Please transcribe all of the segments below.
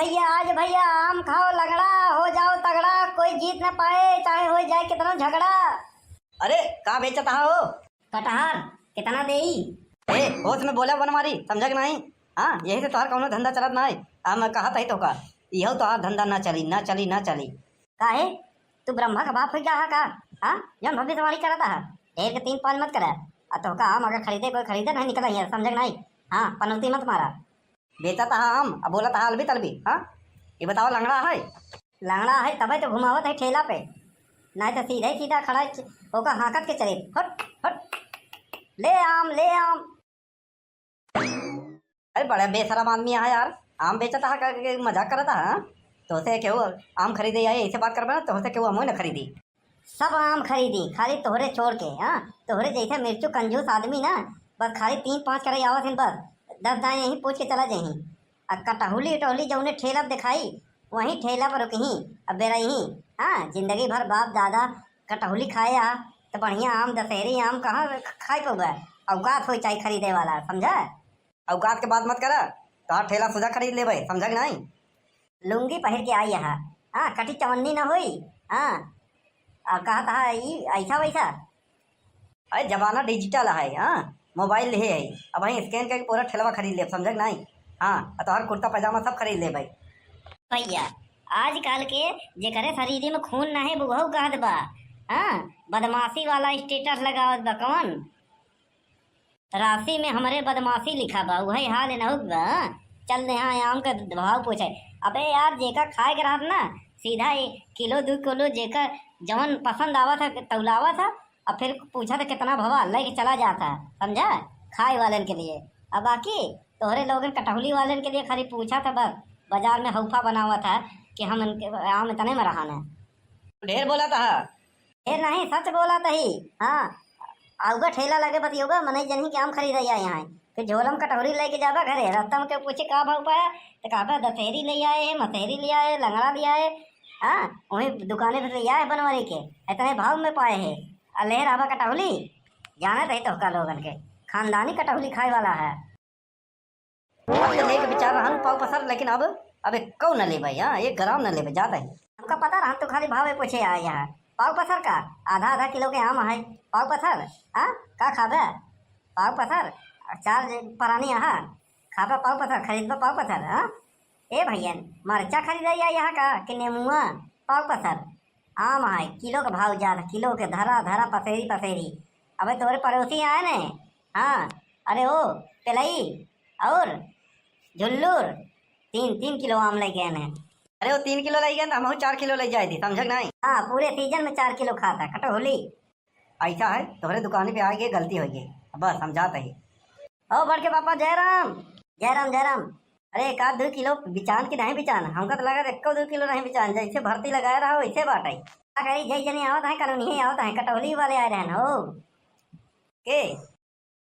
भैया आम खाओ लगड़ा, हो जाओ तगड़ा, कोई जीत न पाए चाहे हो जाए कितना झगड़ा। अरे का बेचता हो? कटहर कितना देई? ए होश में बोला बनमारी, समझ के नहीं? हाँ यही से तोहार कौनो धंधा चलत नहीं। मैं कहा था तो का यहो तोहार धंधा ना चली ना चली ना चली। काहे तू ब्रह्मा का बाप हो क्या है का? हाँ जन भविष्यवाणी करता है ढेर के 3-5 मत करे। तो का आम अगर खरीदे कोई खरीदे नहीं निकला यहाँ, समझ के नहीं? हाँ पनौती मत मारा। बेचा था आम अब बोला था अलबी तलबी। हाँ ये बताओ लंगड़ा है? लंगड़ा है तभी तो घुमावत है ठेला पे, नहीं तो सीधा ही सीधा खड़ा होगा हाकत के चले हट हट ले आम ले आम। अरे बड़े बेशरम आदमी है यार, आम बेचता है करके मजाक करता है। तो से क्यों आम खरीदे आए ऐसे बात करबे ना, तो से क्यों हम न खरीदी? सब आम खरीदी खाली तोहरे छोड़ के। हाँ तोहरे जैसे मिर्चू कंजूस आदमी ना, बस खाली 3-5 करे आवत हैं, बस 10 दाएँ यहीं पूछ के चला जाही। अब कटहुली टहली जो उन्हें ठेला दिखाई वहीं ठेला पर रुकही अब बेरा यहीं। हाँ जिंदगी भर बाप दादा कटहुली खाए आ तो बढ़िया आम दशहरी आम कहाँ खाए पौगा। औकात हो चाहे खरीदे वाला, समझा? औकात के बात मत करा, तोहार ठेला सुधा खरीद ले भाई, समझ के नहीं? लुंगी पहन के आई यहाँ, हाँ कटी चवन्नी ना हुई। हाँ और कहा था ऐसा वैसा। अरे जमाना डिजिटल है। हाँ मोबाइल है अब वहीं स्कैन करके पूरा ठेलवा खरीद ले, समझ के नहीं? हाँ तोहार कुर्ता पैजामा सब खरीद ले भाई। भैया आजकल के जेकरे शरीर में खून ना है बुढ़ऊ कहत बा। हाँ बदमाशी वाला स्टेटस लगावत बा कौन? राशि में हमारे बदमाशी लिखा बा वही हाल न हो बा। चल यहाँ आम का भाव पूछे। अबे यार जेकर खाए के रहत ना सीधा 1-2 किलो जेकर जवन पसंद आवा था तौलावा था और फिर पूछा था कितना भवा लेके चला जाता, समझा? खाए वालन के लिए। अब बाकी तोहरे लोगन कटहुली वालन के लिए खाली पूछा था, बस बाजार में हौफा बना हुआ था कि हम आम इतने में रहाना। ढेर बोला था? ढेर नहीं सच बोला तही। हाँ आऊगा ठेला लगे बतियोगा मने जनी के आम खरीद यहाँ फिर झोलम कटोरी लेके जाबा घरे। रास्ता में पूछे का भाव पाया तो कहा दशहरी ले आए, मसहरी ले आए, लंगड़ा ले आए। हाँ वहीं दुकाने पर ले आए बनवारी के इतने भाव में पाए है। अलेहर आबा कटौली जाना थे तो का लोगन के खानदानी कटौली खाए वाला है। तो लेके बेचारा हम पाव पसर, लेकिन अब कौ न ले भाई। हाँ 1 ग्राम न ले जाता है। हमका पता रहा तो खाली भाव पूछे आए यहाँ। पाव पसर का आधा किलो के आम है पाव पसर। हाँ का खाबे पाव पसर 4 परानी यहाँ खाबा पाव पसर खरीदबा पाव पसर। हाँ ए भैया मरचा खरीदा यहाँ का कि नेमुआ पाव पसर। आम है किलो का भाव ज्यादा, किलो के धरा धरा पसेरी पसेरी। अबे तोरे पड़ोसी आए ने। हाँ अरे ओ पेलई और झुल्लूर 3 किलो आम ले गए हैं। अरे वो 3 किलो लाई गया तो हम 4 किलो ले जाए थी, समझ नहीं? हाँ पूरे सीजन में 4 किलो खाता कटोली। ऐसा है तोहरे दुकान पे आ गई गलती हो गई, बस समझाता ही। ओ बड़ के पापा जयराम जयराम जयराम। अरे 1-2 किलो बिचान की नहीं बिचान, हमका तो लगा 1-2 किलो नहीं बिचान, जैसे भर्ती लगाए रहा वैसे बाटाई। कही जय जनी आवत है कानूनी आवत है कटौली वाले आए रहन हो के।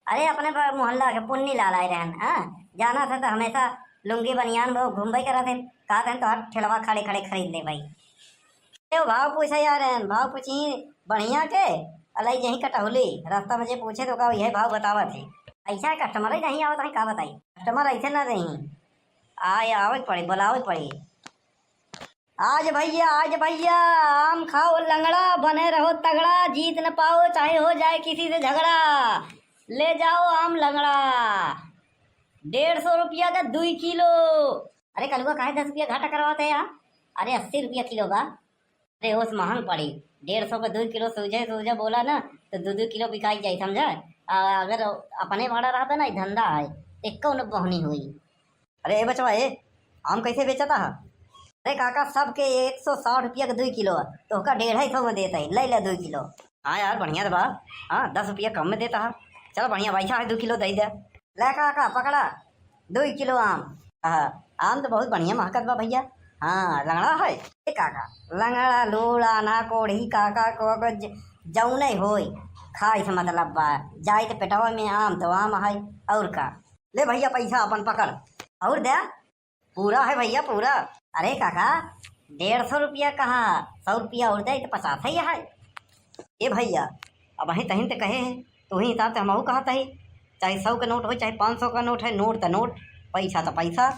अरे अपने मोहल्ला के पुन्नी लाल आए रहन। हाँ जाना था तो हमेशा लुंगी बनियान वो घूमबे करा थे, कहा था तो ठेलवा खड़े खड़े खरीद ले भाई। भाव पूछा यार भाव पूछी बढ़िया के अलाई यही कटौली रास्ता में जे पूछे तो का यही भाव बतावा थे। ऐसा कस्टमर ही नहीं आवत है का बताई, कस्टमर ऐसे ना रही आए आवे पड़ी बुलावे पड़ी। आज भैया आम खाओ लंगड़ा, बने रहो तगड़ा, जीत न पाओ चाहे हो जाए किसी से झगड़ा। ले जाओ आम लंगड़ा 150 रुपया का 2 किलो। अरे कलुआ काहे 10 रुपया घाटा करवाते हैं? अरे 80 रुपया किलो बा। अरे ओस महंग पड़ी 150 का 2 किलो सूझे बोला ना तो 2-2 किलो बिकाई जाए, समझा? अगर अपने भाड़ा रहता ना धंधा है एक न बहनी हुई। अरे बचवा आम कैसे बेचता है? अरे काका सबके 160 रुपया का 2 किलो तो का 150 में देता है, ले ले 2 किलो। हाँ यार बढ़िया था बा। हाँ 10 रुपया कम में देता है, चलो बढ़िया वैसा है 2 किलो दे दे। ले काका पकड़ा 2 किलो आम। हाँ आम तो बहुत बढ़िया महकत बा भैया। हाँ लंगड़ा है काका लंगड़ा लोड़ा ना कोढ़ी काका को जौने होई खाई से मतलब बा जाए तो पेटवा में आम तो आम है और का। ले भैया पैसा अपन पकड़ और दे पूरा है भैया पूरा। अरे काका 150 रुपया कहाँ 100 रुपया और दे तो 50 ही है। ए भैया अब वहीं तहीं तो कहे हैं तो वही हिसाब से हम कहता है, चाहे 100 का नोट हो चाहे 500 का नोट है, नोट तो नोट पैसा तो पैसा।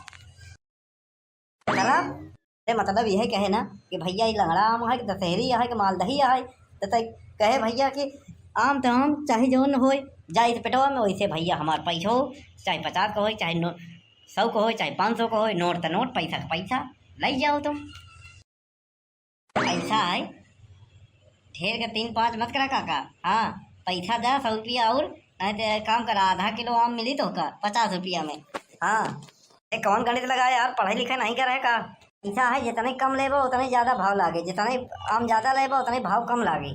चला अरे मतलब यह कहे ना कि भैया ये लंगड़ा आम है कि दशहरी है कि मालदही है, तो कहे भैया कि आम तो आम चाहे जौन हो जाए पेटवा में, वैसे भैया हमार पैसा हो, चाहे 50 का हो, चाहे 100 का हो, चाहे 500 का हो, नोट तो नोट, पैसा का पैसा, ले जाओ तुम। पैसा है ढेर के 3-5 मत करा काका। हाँ पैसा दे 100 रुपया और नहीं तो काम करा, आधा किलो आम मिली तो का 50 रुपया में। हाँ कौन गणित लगा यार, पढ़ाई लिखाई नहीं करे का। पैसा है जितने कम लेबो उतने ज़्यादा भाव लागे, जितने आम ज़्यादा लेबो उतने भाव कम लागे।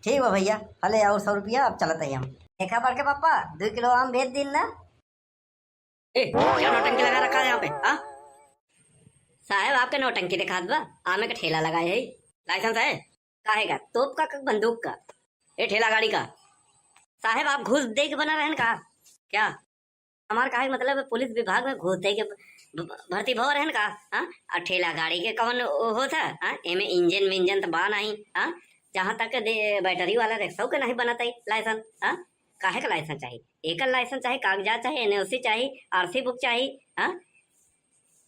ठीक है भैया, हले और 100 रुपया अब चलते हैं हम। देखा पढ़ के पापा 2 किलो आम भेज दिन ना। क्या नौटंकी लगा रखा है यहाँ पे? हाँ साहब आपके नौटंकी दिखा दो, आमे का ठेला लगाए है, लाइसेंस है काहे का, तोप का बंदूक का, ये ठेला गाड़ी का। साहब आप घूस दे के बना रहन का क्या? हमार काहे मतलब पुलिस विभाग में घूस दे के भर्ती भव रहन का? हाँ और ठेला गाड़ी के कौन होता? हाँ एमे इंजन विंजन तो बा नहीं। हाँ जहाँ तक बैटरी वाला रिक्शा के नहीं बनता लाइसेंस। हाँ काहे का लाइसेंस चाहिए? एकल लाइसेंस चाहिए, कागजात चाहिए, एनओसी चाहिए, आरसी बुक चाहिए, हाँ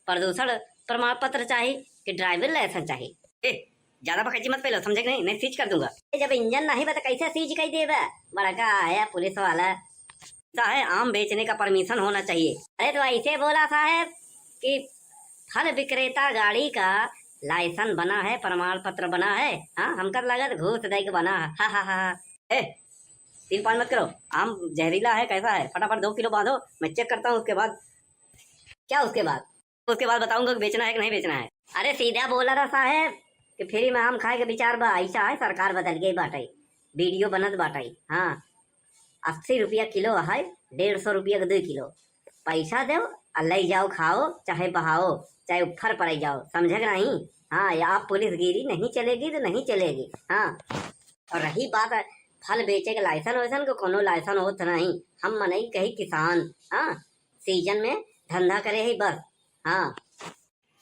प्रदूषण प्रमाण पत्र चाहिए कि ड्राइविंग लाइसेंस चाहिए। ज्यादा बकैची मत पहले, समझे कि नहीं सीज कर दूंगा। जब इंजन नहीं बता कैसे सीज कर देगा? बड़का आया पुलिस वाला। साहब आम बेचने का परमिशन होना चाहिए। अरे तो ऐसे बोला साहब कि फल विक्रेता गाड़ी का लाइसेंस बना है, प्रमाण पत्र बना है। हाँ हमका लगा घूस दे के बना है। हाँ हाँ हाँ 3-5 मत करो, आम जहरीला है कैसा है? फटाफट 2 किलो बांधो, मैं चेक करता हूँ उसके बाद। क्या उसके बाद? उसके बाद बताऊंगा कि बेचना है कि नहीं बेचना है। अरे सीधा बोला रहा साहब कि फ्री में आम खाए के विचार बा, ऐसा है सरकार बदल गई बाटाई, वीडियो बनत बाटाई। हाँ 80 रुपया किलो है, 150 रुपया का 2 किलो। पैसा दो और ले जाओ, खाओ चाहे बहाओ, चाहे उफर पड़ जाओ, समझे नहीं? हाँ या आप पुलिस गिरी नहीं चलेगी तो नहीं चलेगी। हाँ और रही बात फल बेचे के लाइसेंस वाइसन को, कोनो लाइसेंस होता नहीं। हम मनई कही किसान, हाँ सीजन में धंधा करे ही बस। हाँ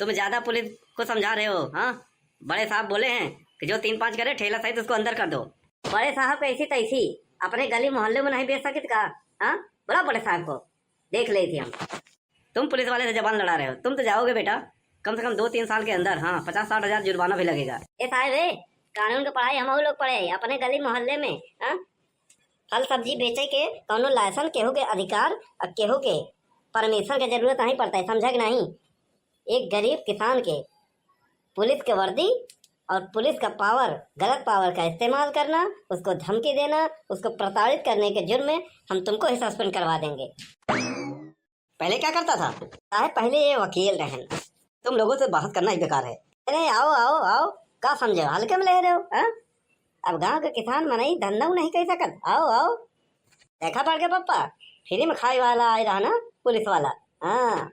तुम ज्यादा पुलिस को समझा रहे हो। हाँ बड़े साहब बोले हैं कि जो 3-5 करे ठेला सहित उसको अंदर कर दो। बड़े साहब कैसी तैसी अपने गली मोहल्ले में नहीं बेच सकते का? हाँ बोला बड़े साहब को, देख ले थी हम। तुम पुलिस वाले से जबान लड़ा रहे हो, तुम तो जाओगे बेटा कम से कम 2-3 साल के अंदर। हाँ 50-60 हजार जुर्माना भी लगेगा। ए साहब कानून की पढ़ाई हम लोग पढ़े अपने गली मोहल्ले में। हाँ फल सब्जी बेचे के कौनो लाइसेंस केहू के अधिकार और केहू के परमिशन की जरूरत नहीं पड़ता है, समझे कि नहीं? एक गरीब किसान के पुलिस के वर्दी और पुलिस का पावर, गलत पावर का इस्तेमाल करना, उसको धमकी देना, उसको प्रताड़ित करने के जुर्म में हम तुमको ही सस्पेंड करवा देंगे। पहले क्या करता था साहब? पहले ये वकील रहन, तुम लोगों से बहस करना ही बेकार है। अरे आओ आओ आओ, का समझे हल्के में ले रहे हो? हाँ अब गांव के किसान मनई धंधा नहीं कह सकत। आओ आओ देखा पड़ के पप्पा फ्री में खाए वाला आए रहा ना पुलिस वाला। हाँ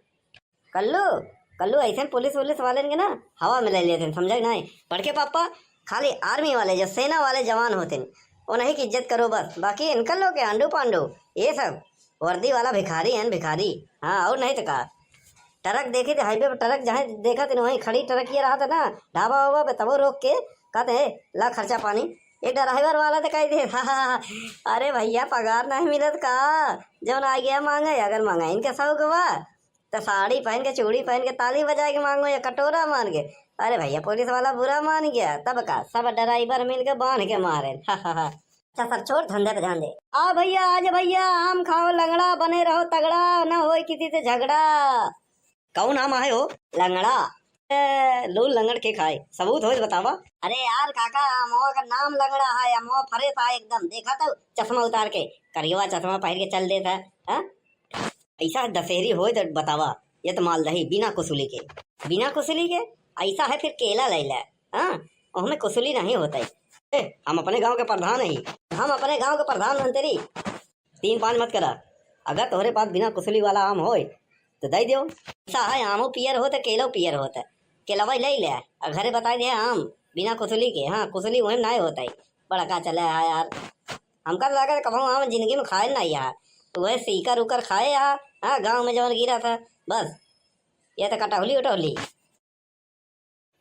कल्लू कल्लू ऐसे पुलिस वाले के ना हवा में ले लेते, समझे नहीं? पढ़ के पापा खाली आर्मी वाले जो सेना वाले जवान होते हैं उन्हीं की इज्जत करो बस, बाकी इनका लोग के आंडू पांडू ये सब वर्दी वाला भिखारी हैं भिखारी। हाँ और नहीं तो कहा ट्रक देखी थी हाईवे पर, ट्रक जहाँ देखा थी वहीं खड़ी ट्रक ये रहा था ना ढाबा वाबा पे, तब वो रोक के कहते है ला खर्चा पानी। एक ड्राइवर वाला तो कही दे हाँ अरे भैया पगार नहीं मिलत का, जब आ गया मांगे, अगर मांगा इनके शौक बा तो साड़ी पहन के चूड़ी पहन के ताली बजा के मांगो या कटोरा मान के। अरे भैया पुलिस वाला बुरा मान गया, तब का सब ड्राइवर मिल के बांध के मारे। अच्छा सर छोड़ धंधे पे ध्यान दे। आ भैया आज भैया आम खाओ लंगड़ा, बने रहो तगड़ा, न हो किसी से झगड़ा। कौन आम आए हो? लंगड़ा। लूल लंगड़ के खाए, सबूत हो बतावा। अरे यार काका अमवा का नाम लंगड़ा है, अमवा फरे था एकदम, देखा तो चश्मा उतार के करिएवा चश्मा पहन के चल देता है। ऐसा दशहरी हो तो बतावा, ये तो मालदही बिना कुसुली के, बिना कुसुली के ऐसा है फिर केला ले ले। हाँ हमें कुसुली नहीं होता है। हम अपने गांव के प्रधान ही, हम अपने गांव के प्रधानमंत्री। 3-5 मत करा, अगर तोहरे पास बिना कुसुली वाला आम हो तो दे दो। ऐसा है आमो पियर हो तो केलो पियर होता है, केलवा ले ले और घरे बता दे आम बिना कुसुली के। हाँ कुसुली वही नहीं होता है, बड़ा का चला है यार। हमका लगा कभी आम जिंदगी में खाए नहीं यार, वह सीकर उकर खाए यहाँ। हाँ गांव में जवन गिरा था बस, ये तो कटौली उटौली।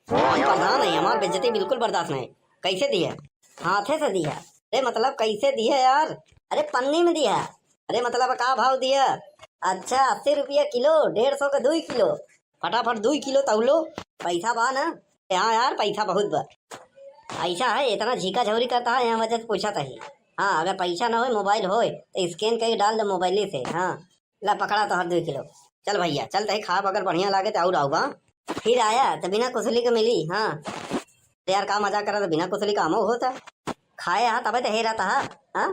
प्रधान है, हमारी बेइज्जती बिल्कुल बर्दाश्त नहीं। कैसे दी है? हाथे से दी है। अरे मतलब कैसे दी है यार? अरे पन्नी में दिया। अरे मतलब का भाव दिया? अच्छा 80 रुपया किलो, 150 का 2 किलो। फटाफट 2 किलो तौलो। पैसा बा ना? हाँ यार पैसा बहुत बा। ऐसा है इतना झीका झौरी करता है यहाँ वजह से पूछा था ही। हाँ अगर पैसा ना हो मोबाइल हो तो स्कैन करके डाल दो मोबाइल से। हाँ ला पकड़ा तो हर 2 किलो। चल भैया चल तही खाब अगर बढ़िया लागे तो और आओ। फिर आया तो बिना कुसली के मिली। हाँ तो यार का मजाक करा तो बिना कुसली का हम होता खाए। हाँ तबे तो हे रहता। हाँ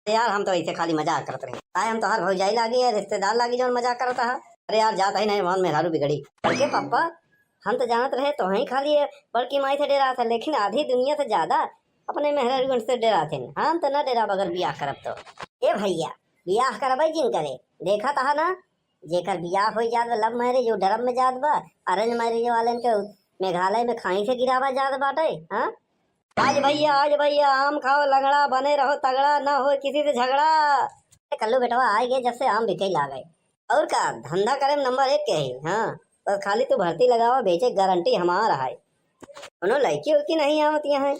तो यार हम तो ऐसे खाली मजाक करते रहे। आए हम तो हर भौजाई लागी है रिश्तेदार लागी जो मजाक करता है। अरे यार जाता ही नहीं वन में झाड़ू बिगड़ी के पापा। हम तो जानत रहे तो ही खाली बड़की माई से डरा था लेकिन आधी दुनिया से ज्यादा अपने मेहरा से डरा थे। हम तो न डरा बगैर बियाह करब तो। ए भैया बियाह करब जिन करे देखा था ना जेकर बियाह हो जात लव मैरिज जो डरम में जात बा अरेंज मैरिज वाले के मेघालय में खाई से गिरावा जात बाटे। हाँ आज भैया आम खाओ लगड़ा बने रहो तगड़ा ना हो किसी से झगड़ा। कल्लू बेटवा आ गए जब से आम बिके ला गए। और का धंधा करे में नंबर 1 के ही। हाँ बस खाली तू भर्ती लगावा बेचे गारंटी हमारा है। उन्होंने लड़की उड़की नहीं आवती हैं।